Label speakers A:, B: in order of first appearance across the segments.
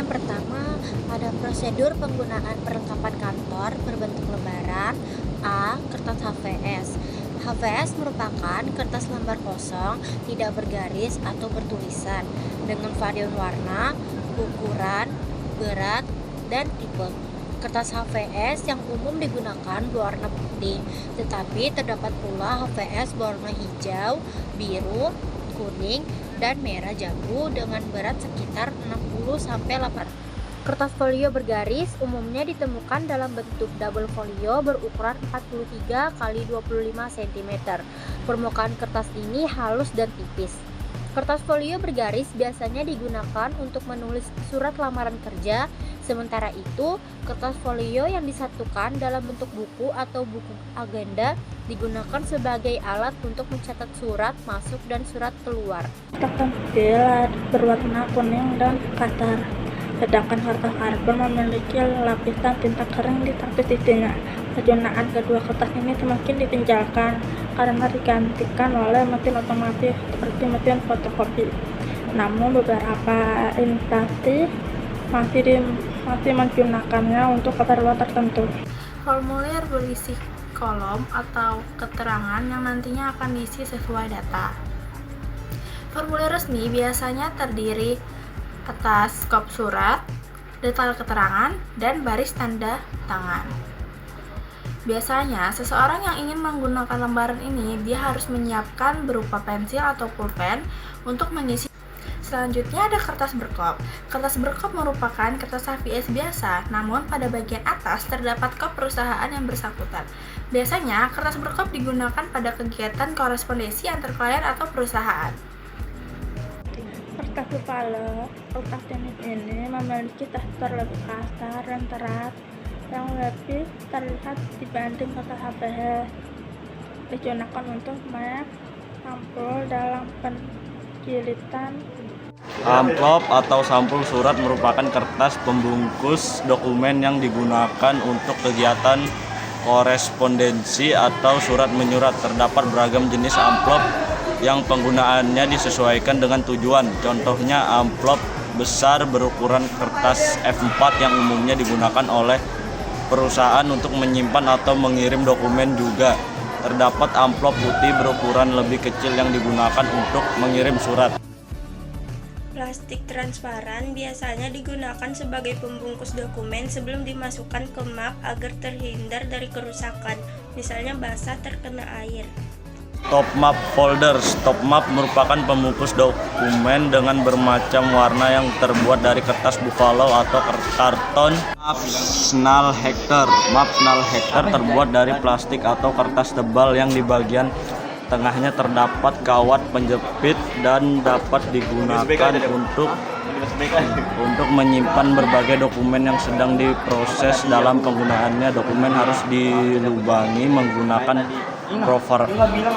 A: Yang pertama, ada prosedur penggunaan perlengkapan kantor berbentuk lembaran. A. Kertas HVS. HVS merupakan kertas lembar kosong, tidak bergaris atau bertulisan, dengan varian warna, ukuran, berat, dan tipe. Kertas HVS yang umum digunakan berwarna putih, tetapi terdapat pula HVS berwarna hijau, biru, kuning, dan merah jambu dengan berat sekitar 60-800. Kertas folio bergaris umumnya ditemukan dalam bentuk double folio berukuran 43 x 25 cm. Permukaan kertas ini halus dan tipis. Kertas folio bergaris biasanya digunakan untuk menulis surat lamaran kerja. Sementara itu, kertas folio yang disatukan dalam bentuk buku atau buku agenda digunakan sebagai alat untuk mencatat surat masuk dan surat keluar.
B: Kertas pensil berwarna kuning dan kasar, sedangkan kertas karbon memiliki lapisan tinta kering di tapis isinya. Penggunaan kedua kertas ini semakin ditinggalkan karena digantikan oleh mesin otomatis seperti mesin fotokopi. Namun beberapa instansi masih menggunakannya untuk keperluan tertentu.
C: Formulir berisi kolom atau keterangan yang nantinya akan diisi sesuai data. Formulir resmi biasanya terdiri atas skop surat, detail keterangan, dan baris tanda tangan. Biasanya, seseorang yang ingin menggunakan lembaran ini, dia harus menyiapkan berupa pensil atau pulpen untuk mengisi. Selanjutnya ada kertas berkop. Kertas berkop merupakan kertas HVS biasa, namun pada bagian atas terdapat kop perusahaan yang bersangkutan. Biasanya, kertas berkop digunakan pada kegiatan korespondensi antar klien atau perusahaan.
B: Kertas Buffalo, kertas jenis ini memiliki tekstur lebih kasar dan terat yang lebih terlihat dibanding kertas HVS. Digunakan untuk banyak sampul dalam penjilitan.
D: Amplop atau sampul surat merupakan kertas pembungkus dokumen yang digunakan untuk kegiatan korespondensi atau surat menyurat. Terdapat beragam jenis amplop yang penggunaannya disesuaikan dengan tujuan. Contohnya amplop besar berukuran kertas F4 yang umumnya digunakan oleh perusahaan untuk menyimpan atau mengirim dokumen juga. Terdapat amplop putih berukuran lebih kecil yang digunakan untuk mengirim surat.
E: Plastik transparan biasanya digunakan sebagai pembungkus dokumen sebelum dimasukkan ke map agar terhindar dari kerusakan, misalnya basah terkena air.
D: Top map folders. Top map merupakan pembungkus dokumen dengan bermacam warna yang terbuat dari kertas Buffalo atau karton. Map Snell Hector. Map Snell Hector terbuat dari plastik atau kertas tebal yang di bagian tengahnya terdapat kawat penjepit dan dapat digunakan untuk menyimpan berbagai dokumen yang sedang diproses. Dalam penggunaannya, dokumen harus dilubangi menggunakan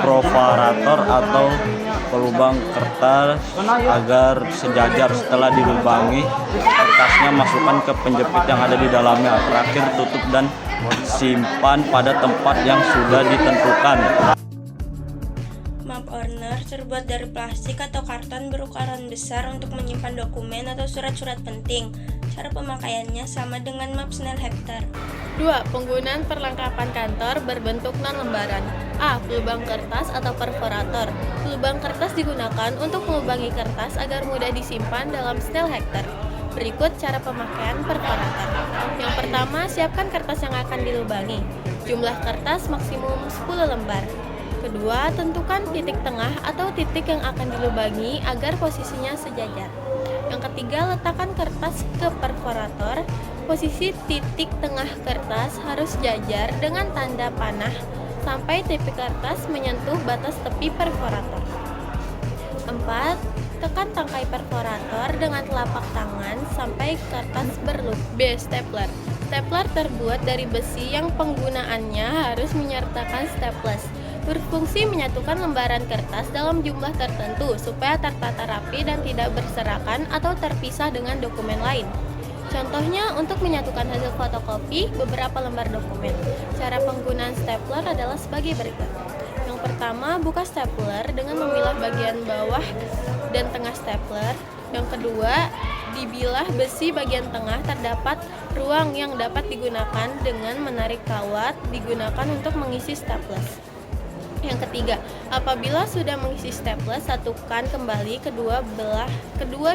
D: perforator atau pelubang kertas agar sejajar. Setelah dilubangi, kertasnya masukkan ke penjepit yang ada di dalamnya. Terakhir, tutup dan simpan pada tempat yang sudah ditentukan.
E: Map order terbuat dari plastik atau karton berukuran besar untuk menyimpan dokumen atau surat-surat penting. Cara pemakaiannya sama dengan map Snell Hector.
C: 2. Penggunaan perlengkapan kantor berbentuk non-lembaran. A. Pelubang kertas atau perforator. Pelubang kertas digunakan untuk melubangi kertas agar mudah disimpan dalam Snell Hector. Berikut cara pemakaian perforator. Yang pertama, siapkan kertas yang akan dilubangi. Jumlah kertas maksimum 10 lembar. Kedua, tentukan titik tengah atau titik yang akan dilubangi agar posisinya sejajar. Yang ketiga, letakkan kertas ke perforator. Posisi titik tengah kertas harus jajar dengan tanda panah sampai tepi kertas menyentuh batas tepi perforator. 4. Tekan tangkai perforator dengan telapak tangan sampai kertas berlubang. B. Stapler. Stapler terbuat dari besi yang penggunaannya harus menyertakan staples. Berfungsi menyatukan lembaran kertas dalam jumlah tertentu supaya tertata rapi dan tidak berserakan atau terpisah dengan dokumen lain. Contohnya untuk menyatukan hasil fotokopi beberapa lembar dokumen. Cara penggunaan stapler adalah sebagai berikut. Yang pertama, buka stapler dengan memilah bagian bawah dan tengah stapler. Yang kedua, Di bilah besi bagian tengah terdapat ruang yang dapat digunakan dengan menarik kawat digunakan untuk mengisi staples. Yang ketiga, apabila sudah mengisi staples, satukan kembali kedua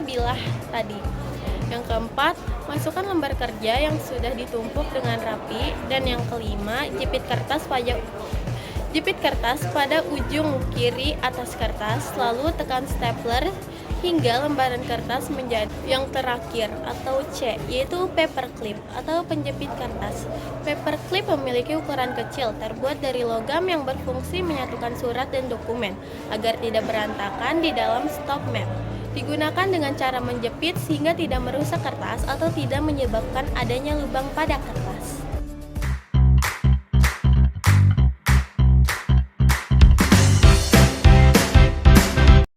C: bilah tadi. Yang keempat, masukkan lembar kerja yang sudah ditumpuk dengan rapi. Dan yang kelima, jepit kertas pada ujung kiri atas kertas, lalu tekan stapler hingga lembaran kertas menjadi yang terakhir atau C, yaitu paperclip atau penjepit kertas. Paperclip memiliki ukuran kecil, terbuat dari logam yang berfungsi menyatukan surat dan dokumen agar tidak berantakan di dalam stop map. Digunakan dengan cara menjepit sehingga tidak merusak kertas atau tidak menyebabkan adanya lubang pada kertas.